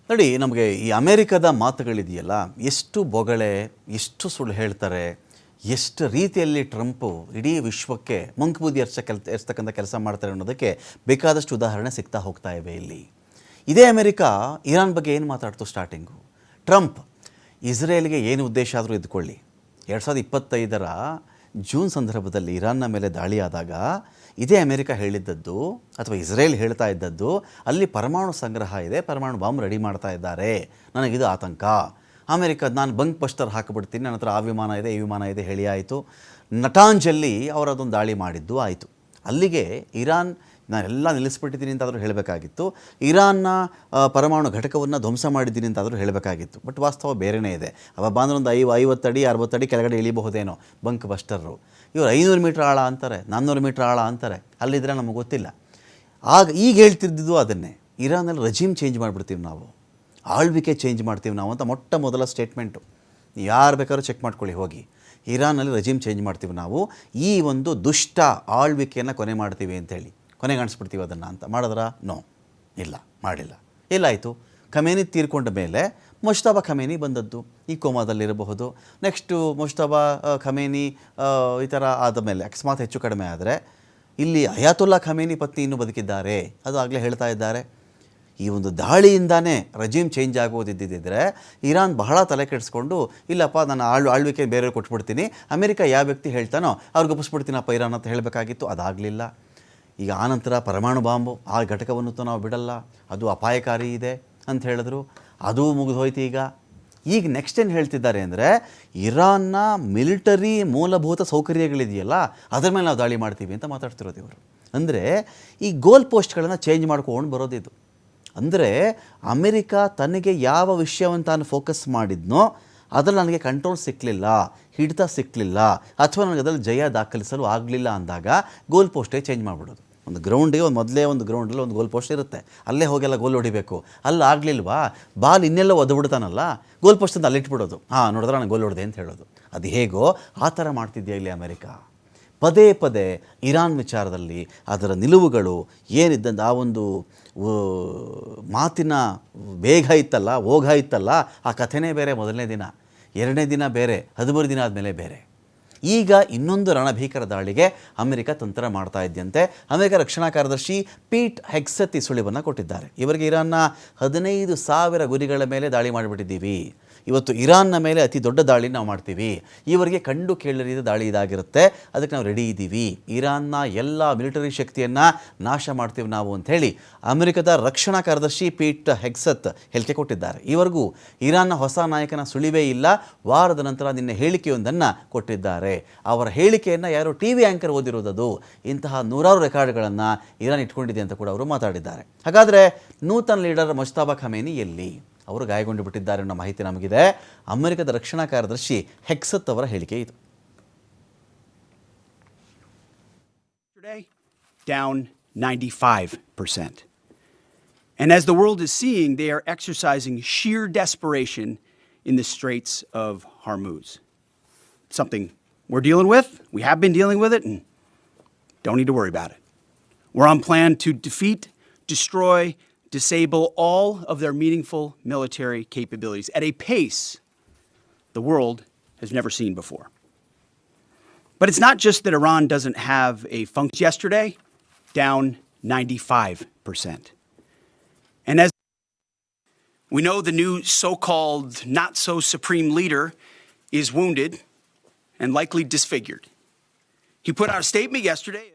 ನೋಡಿ, ನಮಗೆ ಈ ಅಮೇರಿಕದ ಮಾತುಗಳಿದೆಯಲ್ಲ, ಎಷ್ಟು ಬೊಗಳೆ, ಎಷ್ಟು ಸುಳ್ಳು ಹೇಳ್ತಾರೆ, ಎಷ್ಟು ರೀತಿಯಲ್ಲಿ ಟ್ರಂಪು ಇಡೀ ವಿಶ್ವಕ್ಕೆ ಮಂಕುಬೂದಿ ಎರ್ಸ್ತಕ್ಕಂಥ ಕೆಲಸ ಮಾಡ್ತಾರೆ ಅನ್ನೋದಕ್ಕೆ ಬೇಕಾದಷ್ಟು ಉದಾಹರಣೆ ಸಿಗ್ತಾ ಹೋಗ್ತಾ ಇವೆ ಇಲ್ಲಿ. ಇದೇ ಅಮೇರಿಕ ಇರಾನ್ ಬಗ್ಗೆ ಏನು ಮಾತಾಡ್ತು ಸ್ಟಾರ್ಟಿಂಗು? ಟ್ರಂಪ್ ಇಸ್ರೇಲ್ಗೆ ಏನು ಉದ್ದೇಶ ಆದರೂ ಇದ್ಕೊಳ್ಳಿ, 2025 ಜೂನ್ ಸಂದರ್ಭದಲ್ಲಿ ಇರಾನ್ನ ಮೇಲೆ ದಾಳಿ ಆದಾಗ ಇದೇ ಅಮೇರಿಕ ಹೇಳಿದ್ದದ್ದು ಅಥವಾ ಇಸ್ರೇಲ್ ಹೇಳ್ತಾ ಇದ್ದದ್ದು, ಅಲ್ಲಿ ಪರಮಾಣು ಸಂಗ್ರಹ ಇದೆ, ಪರಮಾಣು ಬಾಂಬ್ ರೆಡಿ ಮಾಡ್ತಾ ಇದ್ದಾರೆ, ನನಗಿದು ಆತಂಕ. ಅಮೇರಿಕ ನಾನು ಬಂಕ್ ಬಸ್ಟರ್ ಹಾಕಿಬಿಡ್ತೀನಿ, ನನ್ನ ಹತ್ರ ಆ ವಿಮಾನ ಇದೆ ಈ ವಿಮಾನ ಇದೆ ಹೇಳಿ ಆಯಿತು. ನಟಾಂಜಲ್ಲಿ ಅವರದೊಂದು ದಾಳಿ ಮಾಡಿದ್ದು ಆಯಿತು. ಅಲ್ಲಿಗೆ ಇರಾನ್ ನಾನೆಲ್ಲ ನಿಲ್ಲಿಸ್ಬಿಟ್ಟಿದ್ದೀನಿ ಅಂತಾದರೂ ಹೇಳಬೇಕಾಗಿತ್ತು, ಇರಾನ್ನ ಪರಮಾಣು ಘಟಕವನ್ನು ಧ್ವಂಸ ಮಾಡಿದ್ದೀನಿ ಅಂತಾದರೂ ಹೇಳಬೇಕಾಗಿತ್ತು. ಬಟ್ ವಾಸ್ತವ ಬೇರೆಯೇ ಇದೆ. ಅವ ಬಾಂದ್ರೆ ಒಂದು 50 ಅಡಿ 60 ಅಡಿ ಕೆಳಗಡೆ ಇಳಿಬಹುದೇನೋ ಬಂಕ್ ಬಸ್ಟರು. ಇವರು 500 ಮೀಟ್ರ್ ಆಳ ಅಂತಾರೆ, 400 ಮೀಟ್ರ್ ಆಳ ಅಂತಾರೆ. ಅಲ್ಲಿದ್ದರೆ ನಮಗೆ ಗೊತ್ತಿಲ್ಲ. ಈಗ ಹೇಳ್ತಿದ್ದು ಅದನ್ನೇ, ಇರಾನಲ್ಲಿ ರೆಜಿಮ್ ಚೇಂಜ್ ಮಾಡಿಬಿಡ್ತೀವಿ ನಾವು, ಆಳ್ವಿಕೆ ಚೇಂಜ್ ಮಾಡ್ತೀವಿ ನಾವು ಅಂತ ಮೊಟ್ಟ ಮೊದಲ ಸ್ಟೇಟ್ಮೆಂಟು. ಯಾರು ಬೇಕಾದ್ರೂ ಚೆಕ್ ಮಾಡ್ಕೊಳ್ಳಿ ಹೋಗಿ. ಇರಾನಲ್ಲಿ ರೆಜಿಮ್ ಚೇಂಜ್ ಮಾಡ್ತೀವಿ ನಾವು, ಈ ಒಂದು ದುಷ್ಟ ಆಳ್ವಿಕೆಯನ್ನು ಕೊನೆ ಮಾಡ್ತೀವಿ ಅಂತೇಳಿ ಕೊನೆಗಾಣಿಸ್ಬಿಡ್ತೀವಿ ಅದನ್ನು ಅಂತ ಮಾಡಿದ್ರಾ? ನೋ, ಇಲ್ಲ, ಮಾಡಿಲ್ಲ. ಎಲ್ಲಾಯಿತು? ಖಮೇನಿ ತೀರ್ಕೊಂಡ ಮೇಲೆ ಮುಜ್ತಬಾ ಖಮೇನಿ ಬಂದದ್ದು, ಈ ಕೋಮಾದಲ್ಲಿರಬಹುದು. ನೆಕ್ಸ್ಟು ಮುಜ್ತಬಾ ಖಮೇನಿ ಈ ಥರ ಆದ ಮೇಲೆ ಅಕಸ್ಮಾತ್ ಹೆಚ್ಚು ಕಡಿಮೆ ಆದರೆ ಇಲ್ಲಿ ಅಯಾತುಲ್ಲಾ ಖಮೇನಿ ಪತ್ನಿ ಇನ್ನೂ ಬದುಕಿದ್ದಾರೆ, ಅದು ಆಗಲೇ ಹೇಳ್ತಾ ಇದ್ದಾರೆ. ಈ ಒಂದು ದಾಳಿಯಿಂದಾನೇ ರೆಜಿಮ್ ಚೇಂಜ್ ಆಗೋದಿದ್ದಿದ್ದರೆ ಇರಾನ್ ಬಹಳ ತಲೆ ಕೆಡಿಸ್ಕೊಂಡು, ಇಲ್ಲಪ್ಪ ನಾನು ಆಳ್ವಿಕೆ ಬೇರೆಯವ್ರು ಕೊಟ್ಬಿಡ್ತೀನಿ, ಅಮೇರಿಕ ಯಾವ ವ್ಯಕ್ತಿ ಹೇಳ್ತಾನೋ ಅವ್ರಿಗೆ ಒಪ್ಪಿಸ್ಬಿಡ್ತೀನಪ್ಪ ಇರಾನ್ ಅಂತ ಹೇಳಬೇಕಾಗಿತ್ತು, ಅದಾಗಲಿಲ್ಲ. ಈಗ ಆನಂತರ ಪರಮಾಣು ಬಾಂಬು ಆ ಘಟಕವನ್ನು ನಾವು ಬಿಡಲ್ಲ, ಅದು ಅಪಾಯಕಾರಿ ಇದೆ ಅಂತ ಹೇಳಿದ್ರು, ಅದು ಮುಗಿದು ಹೋಯ್ತು. ಈಗ ನೆಕ್ಸ್ಟ್ ಏನು ಹೇಳ್ತಿದ್ದಾರೆ ಅಂದರೆ, ಇರಾನ್ನ ಮಿಲಿಟರಿ ಮೂಲಭೂತ ಸೌಕರ್ಯಗಳಿದೆಯಲ್ಲ ಅದರ ಮೇಲೆ ನಾವು ದಾಳಿ ಮಾಡ್ತೀವಿ ಅಂತ ಮಾತಾಡ್ತಿರೋದು ಇವರು. ಅಂದರೆ ಈ ಗೋಲ್ ಪೋಸ್ಟ್ಗಳನ್ನು ಚೇಂಜ್ ಮಾಡ್ಕೊಂಡು ಬರೋದಿದು. ಅಂದರೆ ಅಮೆರಿಕ ತನಗೆ ಯಾವ ವಿಷಯವನ್ನು ತಾನು ಫೋಕಸ್ ಮಾಡಿದ್ನೋ ಅದರಲ್ಲಿ ನನಗೆ ಕಂಟ್ರೋಲ್ ಸಿಕ್ಕಲಿಲ್ಲ, ಹಿಡಿತ ಸಿಕ್ಕಲಿಲ್ಲ, ಅಥವಾ ನನಗೆ ಅದರಲ್ಲಿ ಜಯ ದಾಖಲಿಸಲು ಆಗಲಿಲ್ಲ ಅಂದಾಗ ಗೋಲ್ ಪೋಸ್ಟೇ ಚೇಂಜ್ ಮಾಡಿಬಿಡೋದು. ಒಂದು ಗ್ರೌಂಡಿಗೆ ಮೊದಲೇ ಒಂದು ಗ್ರೌಂಡಲ್ಲಿ ಒಂದು ಗೋಲ್ ಪೋಸ್ಟ್ ಇರುತ್ತೆ, ಅಲ್ಲೇ ಹೋಗೆಲ್ಲ ಗೋಲ್ ಹೊಡಿಬೇಕು. ಅಲ್ಲಿ ಆಗಲಿಲ್ವಾ, ಬಾಲ್ ಇನ್ನೆಲ್ಲ ಒದ್ಬಿಡ್ತಾನಲ್ಲ, ಗೋಲ್ ಪೋಸ್ಟ್ ಅಂತ ಅಲ್ಲಿಟ್ಬಿಡೋದು. ನೋಡಿದ್ರೆ ನಾನು ಗೋಲ್ ಹೊಡೆದೆ ಅಂತ ಹೇಳೋದು. ಅದು ಹೇಗೋ ಆ ಥರ ಮಾಡ್ತಿದ್ಯಾ ಇಲ್ಲಿ ಅಮೆರಿಕ. ಪದೇ ಪದೇ ಇರಾನ್ ವಿಚಾರದಲ್ಲಿ ಅದರ ನಿಲುವುಗಳು ಏನಿದ್ದಂಥ ಆ ಒಂದು ಮಾತಿನ ವೇಗ ಇತ್ತಲ್ಲ, ಓಘ ಇತ್ತಲ್ಲ, ಆ ಕಥೆನೇ ಬೇರೆ. ಮೊದಲನೇ ದಿನ, 2ನೇ ದಿನ ಬೇರೆ, 13 ದಿನ ಆದಮೇಲೆ ಬೇರೆ. ಈಗ ಇನ್ನೊಂದು ರಣಭೀಕರ ದಾಳಿಗೆ ಅಮೆರಿಕ ತಂತ್ರ ಮಾಡ್ತಾ ಇದ್ದಂತೆ ಅಮೆರಿಕ ರಕ್ಷಣಾ ಕಾರ್ಯದರ್ಶಿ ಪೀಟ್ ಹೆಗ್ಸೆತ್ ಈ ಸುಳಿವನ್ನು ಕೊಟ್ಟಿದ್ದಾರೆ. ಇವರಿಗೆ ಇರಾನ್ನ 15,000 ಗುರಿಗಳ ಮೇಲೆ ದಾಳಿ ಮಾಡಿಬಿಟ್ಟಿದ್ದೀವಿ, ಇವತ್ತು ಇರಾನ್ನ ಮೇಲೆ ಅತಿ ದೊಡ್ಡ ದಾಳಿ ನಾವು ಮಾಡ್ತೀವಿ, ಇವರಿಗೆ ಕಂಡು ಕೇಳರಿದ ದಾಳಿ ಇದಾಗಿರುತ್ತೆ, ಅದಕ್ಕೆ ನಾವು ರೆಡಿ ಇದ್ದೀವಿ, ಇರಾನ್ನ ಎಲ್ಲ ಮಿಲಿಟರಿ ಶಕ್ತಿಯನ್ನು ನಾಶ ಮಾಡ್ತೀವಿ ನಾವು ಅಂಥೇಳಿ ಅಮೆರಿಕದ ರಕ್ಷಣಾ ಕಾರ್ಯದರ್ಶಿ ಪೀಟ್ ಹೆಗ್ಸೆತ್ ಹೇಳಿಕೆ ಕೊಟ್ಟಿದ್ದಾರೆ. ಈವರೆಗೂ ಇರಾನ್ನ ಹೊಸ ನಾಯಕನ ಸುಳಿವೇ ಇಲ್ಲ. ವಾರದ ನಂತರ ನಿನ್ನೆ ಹೇಳಿಕೆಯೊಂದನ್ನು ಕೊಟ್ಟಿದ್ದಾರೆ. ಅವರ ಹೇಳಿಕೆಯನ್ನು ಯಾರೋ TV ಆ್ಯಂಕರ್ ಓದಿರೋದದು. ಇಂತಹ 100 ರೆಕಾರ್ಡ್ಗಳನ್ನು ಇರಾನ್ ಇಟ್ಕೊಂಡಿದೆ ಅಂತ ಕೂಡ ಅವರು ಮಾತಾಡಿದ್ದಾರೆ. ಹಾಗಾದರೆ ನೂತನ ಲೀಡರ್ ಮುಜ್ತಬಾ ಖಮೇನಿ ಎಲ್ಲಿ? ಅವರು ಗಾಯಗೊಂಡು ಬಿಟ್ಟಿದ್ದಾರೆ ಅನ್ನೋ ಮಾಹಿತಿ ನಮಗಿದೆ. ಅಮೆರಿಕದ ರಕ್ಷಣಾ ಕಾರ್ಯದರ್ಶಿ ಹೆಗ್ಸೆತ್ ಅವರ ಹೇಳಿಕೆ ಇದು. Down 95%. And as the world is seeing, they are exercising sheer desperation in the Straits of Hormuz. It's something we're dealing with. We have been dealing with it and don't need to worry about it. We're on plan to defeat, destroy, disable all of their meaningful military capabilities at a pace the world has never seen before. But it's not just that Iran doesn't have a function. Yesterday, down 95%. And as we know, the new so-called not-so-supreme leader is wounded and likely disfigured. He put out a statement yesterday.